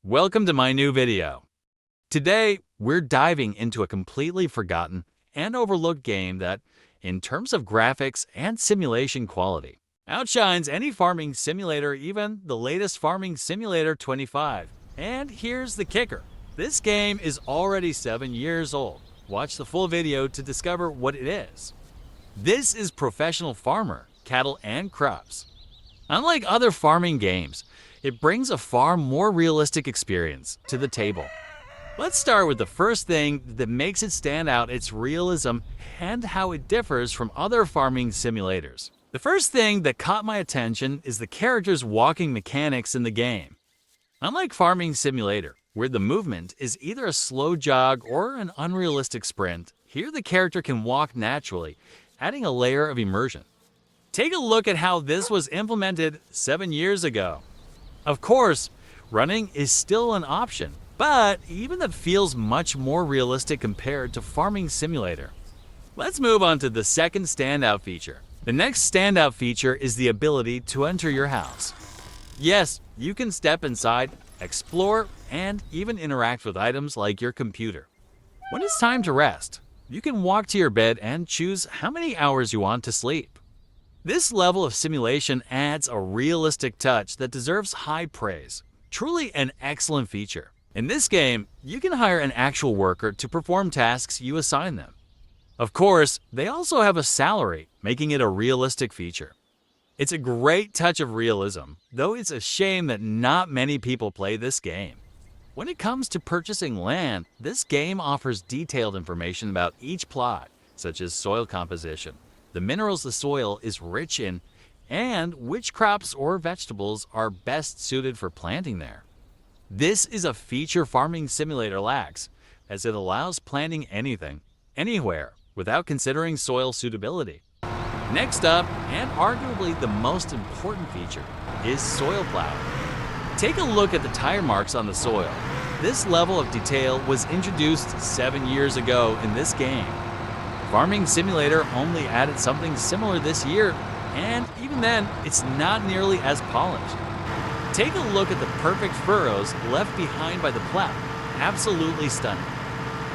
Welcome to my new video. Today, we're diving into a completely forgotten and overlooked game that, in terms of graphics and simulation quality, outshines any farming simulator, even the latest Farming Simulator 25. And here's the kicker. This game is already 7 years old. Watch the full video to discover what it is. This is Professional Farmer, Cattle and Crops. Unlike other farming games, it brings a far more realistic experience to the table. Let's start with the first thing that makes it stand out: its realism and how it differs from other farming simulators. The first thing that caught my attention is the character's walking mechanics in the game. Unlike Farming Simulator, where the movement is either a slow jog or an unrealistic sprint, here the character can walk naturally, adding a layer of immersion. Take a look at how this was implemented 7 years ago. Of course, running is still an option, but even that feels much more realistic compared to Farming Simulator. Let's move on to the second standout feature. The next standout feature is the ability to enter your house. Yes, you can step inside, explore, and even interact with items like your computer. When it's time to rest, you can walk to your bed and choose how many hours you want to sleep. This level of simulation adds a realistic touch that deserves high praise. Truly an excellent feature. In this game, you can hire an actual worker to perform tasks you assign them. Of course, they also have a salary, making it a realistic feature. It's a great touch of realism, though it's a shame that not many people play this game. When it comes to purchasing land, this game offers detailed information about each plot, such as soil composition, the minerals the soil is rich in, and which crops or vegetables are best suited for planting there. This is a feature Farming Simulator lacks, as it allows planting anything, anywhere, without considering soil suitability. Next up, and arguably the most important feature, is soil plowing. Take a look at the tire marks on the soil. This level of detail was introduced 7 years ago in this game. Farming Simulator only added something similar this year, and even then, it's not nearly as polished. Take a look at the perfect furrows left behind by the plow. Absolutely stunning.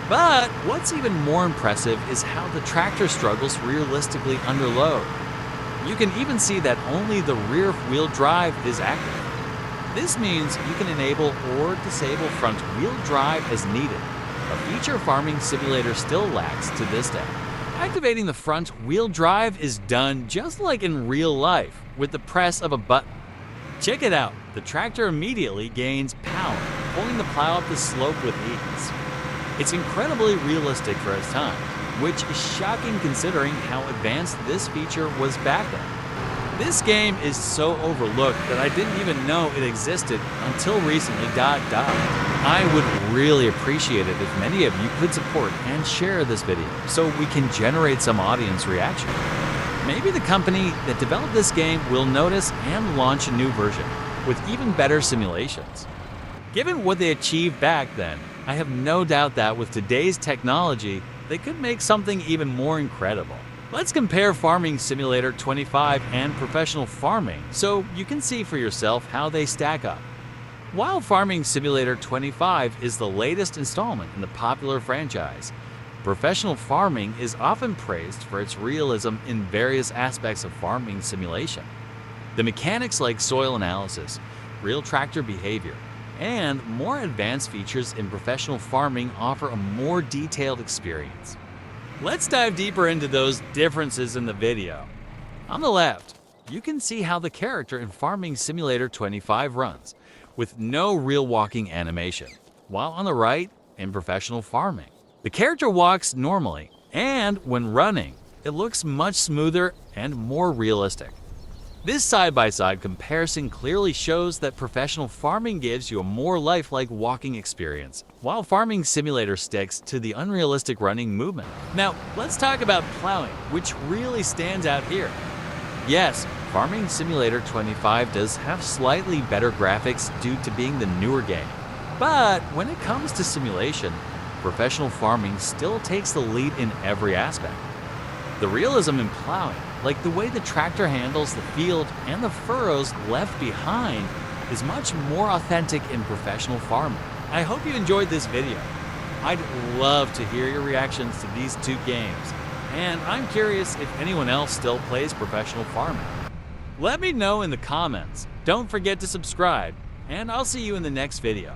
But what's even more impressive is how the tractor struggles realistically under load. You can even see that only the rear-wheel drive is active. This means you can enable or disable front-wheel drive as needed, a feature Farming Simulator still lacks to this day. Activating the front-wheel drive is done just like in real life, with the press of a button. Check it out, the tractor immediately gains power, pulling the plow up the slope with ease. It's incredibly realistic for its time, which is shocking considering how advanced this feature was back then. This game is so overlooked that I didn't even know it existed until recently. I would really appreciate it if many of you could support and share this video so we can generate some audience reaction. Maybe the company that developed this game will notice and launch a new version with even better simulations. Given what they achieved back then, I have no doubt that with today's technology, they could make something even more incredible. Let's compare Farming Simulator 25 and Professional Farming so you can see for yourself how they stack up. While Farming Simulator 25 is the latest installment in the popular franchise, Professional Farming is often praised for its realism in various aspects of farming simulation. The mechanics like soil analysis, real tractor behavior, and more advanced features in Professional Farming offer a more detailed experience. Let's dive deeper into those differences in the video. On the left, you can see how the character in Farming Simulator 25 runs, with no real walking animation, while on the right, in Professional Farming, the character walks normally, and when running, it looks much smoother and more realistic. This side-by-side comparison clearly shows that Professional Farming gives you a more lifelike walking experience, while Farming Simulator sticks to the unrealistic running movement. Now, let's talk about plowing, which really stands out here. Yes, Farming Simulator 25 does have slightly better graphics due to being the newer game. But when it comes to simulation, Professional Farming still takes the lead in every aspect. The realism in plowing, like the way the tractor handles the field and the furrows left behind, is much more authentic in professional farming. I hope you enjoyed this video. I'd love to hear your reactions to these two games, and I'm curious if anyone else still plays professional farming. Let me know in the comments. Don't forget to subscribe, and I'll see you in the next video.